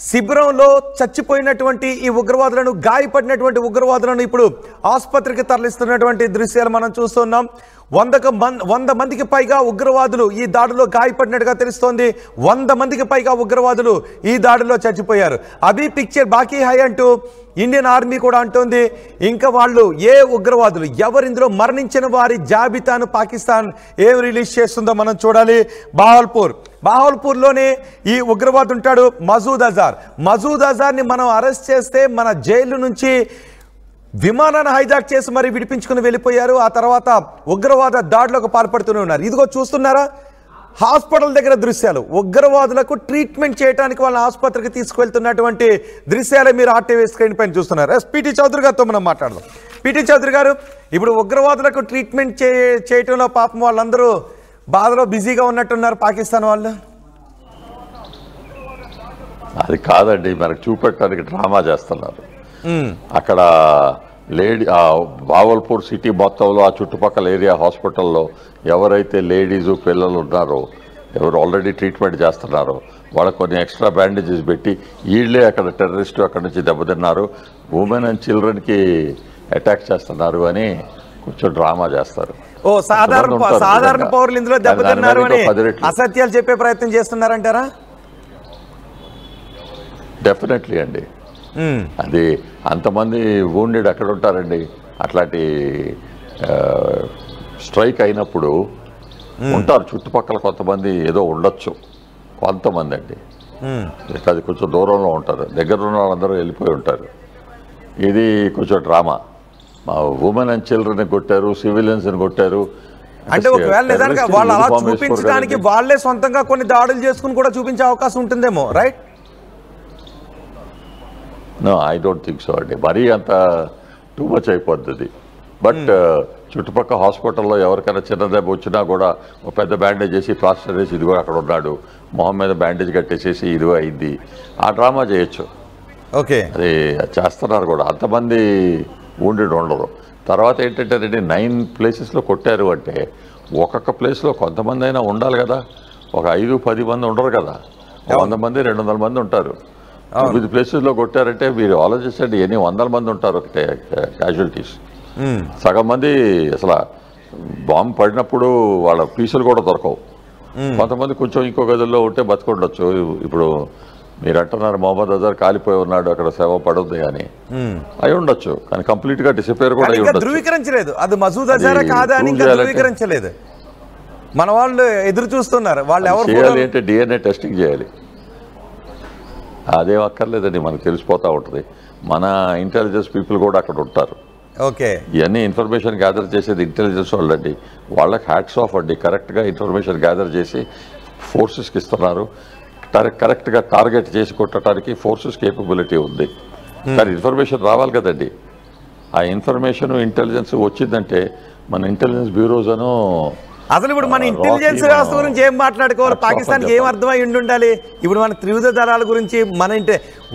Speaker 1: శిబిరంలో చచ్చిపోయినటువంటి ఈ ఉగ్రవాదులను, గాయపడినటువంటి ఉగ్రవాదులను ఇప్పుడు ఆసుపత్రికి తరలిస్తున్నటువంటి దృశ్యాలు మనం చూస్తున్నాం. 100 మందికి పైగా ఉగ్రవాదులు ఈ దాడిలో గాయపడినట్టుగా తెలుస్తోంది. 100 మందికి పైగా ఉగ్రవాదులు ఈ దాడిలో చచ్చిపోయారు. అభి పిక్చర్ బాకీ హై అంటూ ఇండియన్ ఆర్మీ కూడా అంటోంది. ఇంకా వాళ్ళు ఏ ఉగ్రవాదులు ఎవరు ఇందులో మరణించిన వారి జాబితాను పాకిస్తాన్ ఏం రిలీజ్ చేస్తుందో మనం చూడాలి. బాహల్పూర్లోనే ఈ ఉగ్రవాదు ఉంటాడు మసూద్ అజార్. మసూద్ అజార్ని మనం అరెస్ట్ చేస్తే మన జైలు నుంచి విమానాన్ని హైజాక్ చేసి మరి విడిపించుకుని వెళ్ళిపోయారు. ఆ తర్వాత ఉగ్రవాద దాడులకు పాల్పడుతూనే ఉన్నారు. ఇదిగో చూస్తున్నారా హాస్పిటల్ దగ్గర దృశ్యాలు. ఉగ్రవాదులకు ట్రీట్మెంట్ చేయడానికి వాళ్ళని ఆసుపత్రికి తీసుకువెళ్తున్నటువంటి దృశ్యాలే మీరు ఆర్టీవీ స్క్రీన్ పైన చూస్తున్నారు. పిటి చౌదరి గారితో మనం మాట్లాడదాం. పిటి చౌదరి గారు, ఇప్పుడు ఉగ్రవాదులకు ట్రీట్మెంట్ చేయటంలో పాపం వాళ్ళందరూ బాధలో బిజీగా ఉన్నట్టున్నారు పాకిస్తాన్ వాళ్ళు.
Speaker 2: అది కాదండి, మనకు చూపెట్టడానికి డ్రామా చేస్తున్నారు. అక్కడ బావల్పూర్ సిటీ మొత్తంలో ఆ చుట్టుపక్కల ఏరియా హాస్పిటల్లో ఎవరైతే లేడీసు పిల్లలు ఉన్నారో, ఎవరు ఆల్రెడీ ట్రీట్మెంట్ చేస్తున్నారో వాళ్ళకి కొన్ని ఎక్స్ట్రా బ్యాండేజెస్ పెట్టి వీళ్ళే అక్కడ టెర్రరిస్టు అక్కడి నుంచి దెబ్బతిన్నారు, ఉమెన్ అండ్ చిల్డ్రన్కి అటాక్ చేస్తున్నారు అని కొంచెం డ్రామా చేస్తారు.
Speaker 1: సాధారణ పౌరులు ఇందులో దెబ్బతిన్నారు అని అసత్యాలు చెప్పే ప్రయత్నం చేస్తున్నారంటారా?
Speaker 2: డెఫినెట్లీ అండి. అది అంతమంది వూండెడ్ ఎక్కడ ఉంటారండి? అట్లాంటి స్ట్రైక్ అయినప్పుడు ఉంటారు చుట్టుపక్కల కొంతమంది, ఏదో ఉండొచ్చు కొంతమంది అండి. అది కొంచెం దూరంలో ఉంటారు, దగ్గర ఉన్న వాళ్ళందరూ వెళ్ళిపోయి ఉంటారు. ఇది కొంచెం డ్రామా. మా ఉమెన్ అండ్ చిల్డ్రన్ కొట్టారు, సివిలియన్స్ని కొట్టారు.
Speaker 1: అంటే ఒకవేళ నిజంగా వాళ్ళు అలా చూపించడానికి వాళ్ళే సొంతంగా కొన్ని దాడులు చేసుకుని కూడా చూపించే అవకాశం ఉంటుందేమో, right?
Speaker 2: No, I don't think so అండి. మరీ అంత టూ మచ్ అయిపోద్ది. బట్ చుట్టుపక్కల హాస్పిటల్లో ఎవరికైనా చిన్న దెబ్బ వచ్చినా కూడా ఒక పెద్ద బ్యాండేజ్ చేసి ప్లాస్టర్ వేసి ఇదిగో అక్కడ ఉన్నాడు, మొహం మీద బ్యాండేజ్ కట్టేసేసి ఇదిగో అయింది, ఆ డ్రామా చేయొచ్చు.
Speaker 1: ఓకే,
Speaker 2: అది చేస్తున్నారు కూడా. అంతమంది wounded ఉండరు. తర్వాత ఏంటంటే 9 ప్లేసెస్లో కొట్టారు అంటే ఒక్కొక్క ప్లేస్లో కొంతమంది అయినా ఉండాలి కదా. ఒక 5-10 మంది ఉండరు కదా, 100 మంది 200 మంది ఉంటారు. 9 ప్లేసెస్లో కొట్టారంటే మీరు ఆలోచించండి ఎన్ని 100 మంది ఉంటారు ఒకటే క్యాజువల్టీస్. సగం మంది అసలు బాంబు పడినప్పుడు వాళ్ళ పీసులు కూడా దొరకవు. కొంతమంది కొంచెం ఇంకో గదుల్లో ఉంటే బతుకుండొచ్చు. ఇప్పుడు మీరు అంటున్నారు మొహమ్మద్ అజర్ కాలిపోయి ఉన్నాడు అక్కడ సేవ పడుద్ది అని, అయి ఉండొచ్చు. కానీ కంప్లీట్ గా డిసపేర్ కూడా అయి ఉండొచ్చు.
Speaker 1: ధృవీకరించలేదు అది మసూద్ అజారా కాదా అని ఇంకా ధృవీకరించలేదు. మన వాళ్ళు ఎదురు చూస్తున్నారు. వాళ్ళు ఎవరు
Speaker 2: చేయాలి అంటే DNA టెస్టింగ్ చేయాలి. అదేం అక్కర్లేదండి, మనకు తెలిసిపోతూ ఉంటుంది. మన ఇంటెలిజెన్స్ పీపుల్ కూడా అక్కడ ఉంటారు.
Speaker 1: ఓకే,
Speaker 2: ఇవన్నీ ఇన్ఫర్మేషన్ గ్యాదర్ చేసేది ఇంటెలిజెన్స్ వాళ్ళండి. వాళ్ళకి హ్యాట్స్ ఆఫ్ అండి. కరెక్ట్గా ఇన్ఫర్మేషన్ గ్యాదర్ చేసి ఫోర్సెస్కి ఇస్తున్నారు. కరెక్ట్గా టార్గెట్ చేసి కొట్టడానికి ఫోర్సెస్ కేపబిలిటీ ఉంది. కానీ ఇన్ఫర్మేషన్ రావాలి కదండి. ఆ ఇన్ఫర్మేషన్ ఇంటెలిజెన్స్ వచ్చిందంటే మన ఇంటెలిజెన్స్ బ్యూరోస్ అను
Speaker 1: అసలు ఇప్పుడు మన ఇంటెలిజెన్స్ వ్యవస్థ గురించి ఏం మాట్లాడుకోవాలి? పాకిస్తాన్కి ఏం అర్థమై ఉండాలి? ఇప్పుడు మన త్రివిధ దళాల గురించి మన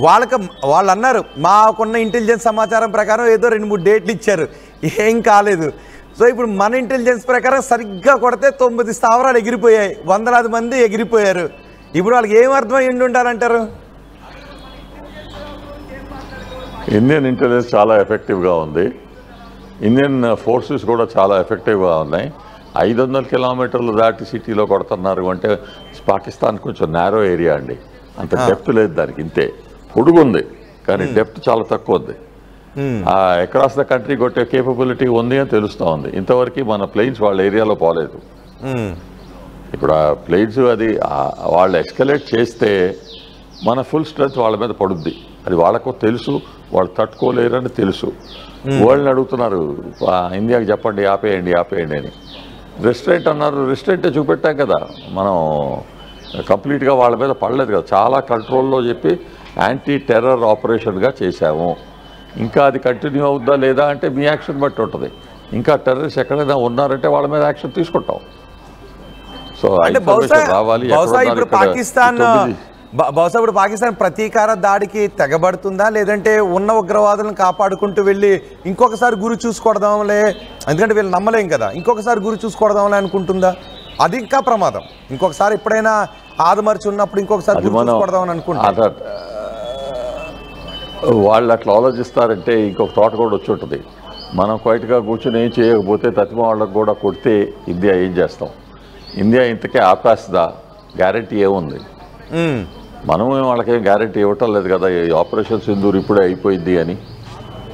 Speaker 1: వాళ్ళు అన్నారు మాకున్న ఇంటెలిజెన్స్ సమాచారం ప్రకారం ఏదో 2-3 డేట్లు ఇచ్చారు, ఏం కాలేదు. సో ఇప్పుడు మన ఇంటెలిజెన్స్ ప్రకారం సరిగ్గా కొడితే 9 స్థావరాలు ఎగిరిపోయాయి, వందలాది మంది ఎగిరిపోయారు. ఇప్పుడు వాళ్ళకి ఏం అర్థమై ఉండాలంటారు?
Speaker 2: ఇండియన్ ఇంటెలిజెన్స్ చాలా ఎఫెక్టివ్గా ఉంది. ఇండియన్ ఫోర్సెస్ కూడా చాలా ఎఫెక్టివ్గా ఉన్నాయి. 500 కిలోమీటర్లు దాటి సిటీలో కొడుతున్నారు అంటే పాకిస్తాన్ కొంచెం నేరో ఏరియా అండి. అంత డెప్త్ లేదు దానికి, ఇంతే పొడుగు ఉంది కానీ డెప్త్ చాలా తక్కువ ఉంది. అక్రాస్ ద కంట్రీ కొట్టే కేపబిలిటీ ఉంది అని తెలుస్తూ ఉంది. ఇంతవరకు మన ప్లేన్స్ వాళ్ళ ఏరియాలో పోలేదు. ఇప్పుడు ఆ ప్లేన్స్ అది వాళ్ళు ఎస్కలేట్ చేస్తే మన ఫుల్ స్ట్రెంత్ వాళ్ళ మీద పడుద్ది. అది వాళ్ళకు తెలుసు, వాళ్ళు తట్టుకోలేరని తెలుసు. వాళ్ళని అడుగుతున్నారు ఇండియాకి చెప్పండి ఆపేయండి ఆపేయండి అని. రెస్ట్రెంట్ అన్నారు, రెస్ట్రెంటే చూపెట్టాం కదా మనం. కంప్లీట్గా వాళ్ళ మీద పడలేదు కదా, చాలా కంట్రోల్లో చెప్పి యాంటీ టెర్రర్ ఆపరేషన్గా చేశాము. ఇంకా అది కంటిన్యూ అవుద్దా లేదా అంటే మీ యాక్షన్ బట్టి ఉంటుంది. ఇంకా టెర్రరిస్ట్ ఎక్కడైనా ఉన్నారంటే వాళ్ళ మీద యాక్షన్ తీసుకుంటాం. సో రావాలి.
Speaker 1: బహుశా ఇప్పుడు పాకిస్తాన్ ప్రతీకార దాడికి తెగబడుతుందా, లేదంటే ఉన్న ఉగ్రవాదులను కాపాడుకుంటూ వెళ్ళి ఇంకొకసారి గురి చూసుకోవడదాంలే, ఎందుకంటే వీళ్ళు నమ్మలేం కదా, ఇంకొకసారి గురి చూసుకోవడదాంలే అనుకుంటుందా? అది ఇంకా ప్రమాదం. ఇంకొకసారి ఎప్పుడైనా ఆదమర్చి ఉన్నప్పుడు ఇంకొకసారి గురి చూసుకోవడదామని అనుకుంటా.
Speaker 2: వాళ్ళు అట్లా ఆలోచిస్తారంటే ఇంకొక తోట కూడా వచ్చి ఉంటుంది. మనం క్వైట్గా కూర్చొని ఏం చేయకపోతే తతిమ వాళ్ళకు కూడా కొడితే ఇండియా ఏం చేస్తాం? ఇండియా ఇంతకే ఆపేస్తుందా? గ్యారెంటీ ఏముంది? మనము వాళ్ళకేం గ్యారెంటీ ఇవ్వటం లేదు కదా. ఈ ఆపరేషన్ సింధూర్ ఇప్పుడే అయిపోయింది అని.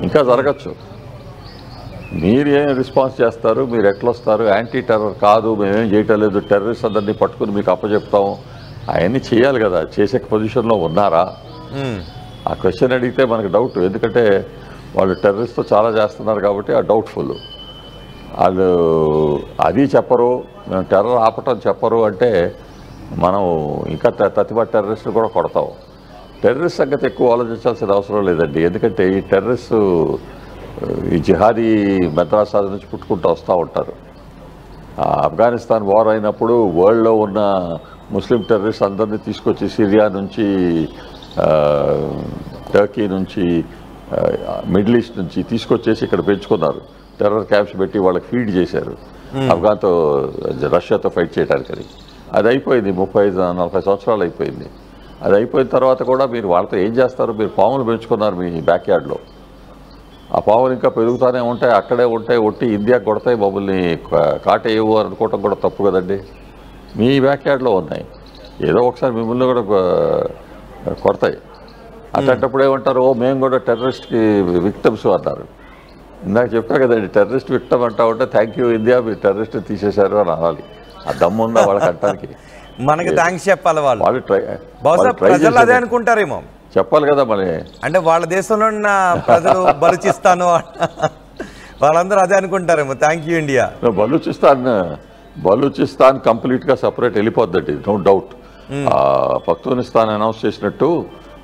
Speaker 2: ఇంకా జరగచ్చు. మీరు ఏం రెస్పాన్స్ చేస్తారు? మీరు ఎట్లొస్తారు? యాంటీ టెర్రర్ కాదు మేమేం చేయటం లేదు, టెర్రరిస్ట్ అందరినీ పట్టుకుని మీకు అప్పచెప్తాము, అవన్నీ చేయాలి కదా. చేసే పొజిషన్లో ఉన్నారా? ఆ క్వశ్చన్ అడిగితే మనకు డౌట్. ఎందుకంటే వాళ్ళు టెర్రరిస్ట్తో చాలా చేస్తున్నారు కాబట్టి ఆ డౌట్ఫుల్. వాళ్ళు అది చెప్పరు, మేము టెర్రర్ ఆపటం చెప్పరు అంటే మనం ఇంకా తతిమ టెర్రరిస్ట్ కూడా కొడతాం. టెర్రరిస్ట్ సంగతి ఎక్కువ ఆలోచించాల్సిన అవసరం లేదండి. ఎందుకంటే ఈ టెర్రరిస్ట్ ఈ జిహాదీ మద్రాసాల నుంచి పుట్టుకుంటూ వస్తూ ఉంటారు. ఆఫ్ఘనిస్తాన్ వార్ అయినప్పుడు వరల్డ్లో ఉన్న ముస్లిం టెర్రరిస్ట్ అందరినీ తీసుకొచ్చి సిరియా నుంచి, టర్కీ నుంచి, మిడిల్ ఈస్ట్ నుంచి తీసుకొచ్చేసి ఇక్కడ పెంచుకున్నారు. టెర్రర్ క్యాంప్స్ పెట్టి వాళ్ళకి ఫీడ్ చేశారు ఆఫ్ఘన్తో రష్యాతో ఫైట్ చేయడానికి. అది అయిపోయింది, 35-40 సంవత్సరాలు అయిపోయింది. అది అయిపోయిన తర్వాత కూడా మీరు వాళ్ళతో ఏం చేస్తారు? మీరు పాములు పెంచుకున్నారు మీ బ్యాక్ యార్డ్లో. ఆ పాములు ఇంకా పెరుగుతూనే ఉంటాయి, అక్కడే ఉంటాయి, ఒట్టి ఇండియాకి కొడతాయి, మమ్మల్ని కాటేయవు అనుకోవటం కూడా తప్పు కదండి. మీ బ్యాక్ యార్డ్లో ఉన్నాయి, ఏదో ఒకసారి మిమ్మల్ని కూడా కొడతాయి. అట్లాంటప్పుడు ఏమంటారు? మేము కూడా టెర్రరిస్ట్కి విక్టమ్స్ అన్నారు. ఇందాక చెప్పా కదండి, టెర్రరిస్ట్ విక్టమ్ అంటా ఉంటే థ్యాంక్ యూ ఇండియా, మీరు టెర్రరిస్ట్ తీసేశారు అని అనాలి. ఆ దమ్ము ఉందా వాళ్ళకి అంటానికి?
Speaker 1: మనకి థ్యాంక్స్ చెప్పాలి. వాళ్ళు
Speaker 2: ప్రజలు
Speaker 1: అదే అనుకుంటారేమో,
Speaker 2: చెప్పాలి కదా. మరి
Speaker 1: అంటే వాళ్ళ దేశంలో ఉన్న ప్రజలు బలూచిస్తాన్ వాళ్ళందరూ అదే అనుకుంటారేమో, థ్యాంక్ యూ ఇండియా. బలూచిస్తాన్ కంప్లీట్గా సపరేట్ వెళ్ళిపోద్దండి, నో డౌట్. పఖ్తూనిస్తాన్ అనౌన్స్ చేసినట్టు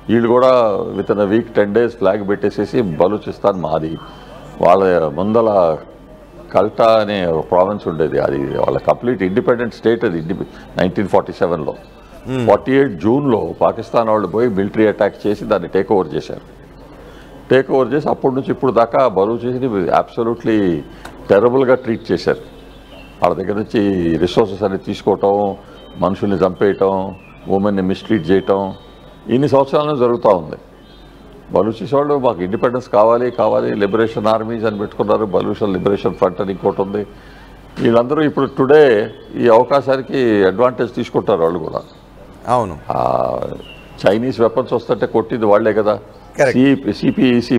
Speaker 1: వీళ్ళు కూడా with in week 10 days flag పెట్టేసేసి బలూచిస్తాన్ మాది, వాళ్ళ ముందల
Speaker 2: కల్టా అనే ప్రావిన్స్ ఉండేది. అది వాళ్ళ కంప్లీట్ ఇండిపెండెంట్ స్టేట్ అది 1947లో. 48 జూన్లో పాకిస్తాన్ వాళ్ళు పోయి మిలిటరీ అటాక్ చేసి దాన్ని టేక్ ఓవర్ చేశారు. టేక్ ఓవర్ చేసి అప్పటి నుంచి ఇప్పుడు దాకా బలూచిస్ని అబ్సల్యూట్లీ టెరబుల్గా ట్రీట్ చేశారు. వాళ్ళ దగ్గర నుంచి రిసోర్సెస్ అన్ని తీసుకోవటం, మనుషుల్ని చంపేయటం, ఉమెన్ని మిస్ట్రీట్ చేయటం ఇన్ని సంవత్సరాలను జరుగుతూ ఉంది. బలూచిస్ వాళ్ళు మాకు ఇండిపెండెన్స్ కావాలి కావాలి, లిబరేషన్ ఆర్మీస్ అని పెట్టుకున్నారు, బలూచిస్tan లిబరేషన్ ఫ్రంట్ అని ఇంకోటి ఉంది. వీళ్ళందరూ ఇప్పుడు టుడే ఈ అవకాశానికి అడ్వాంటేజ్ తీసుకుంటారు వాళ్ళు కూడా.
Speaker 1: అవును,
Speaker 2: చైనీస్ వెపన్స్ వస్తుంటే కొట్టింది వాళ్లే కదా.
Speaker 1: Correct.
Speaker 2: సిపిఈసి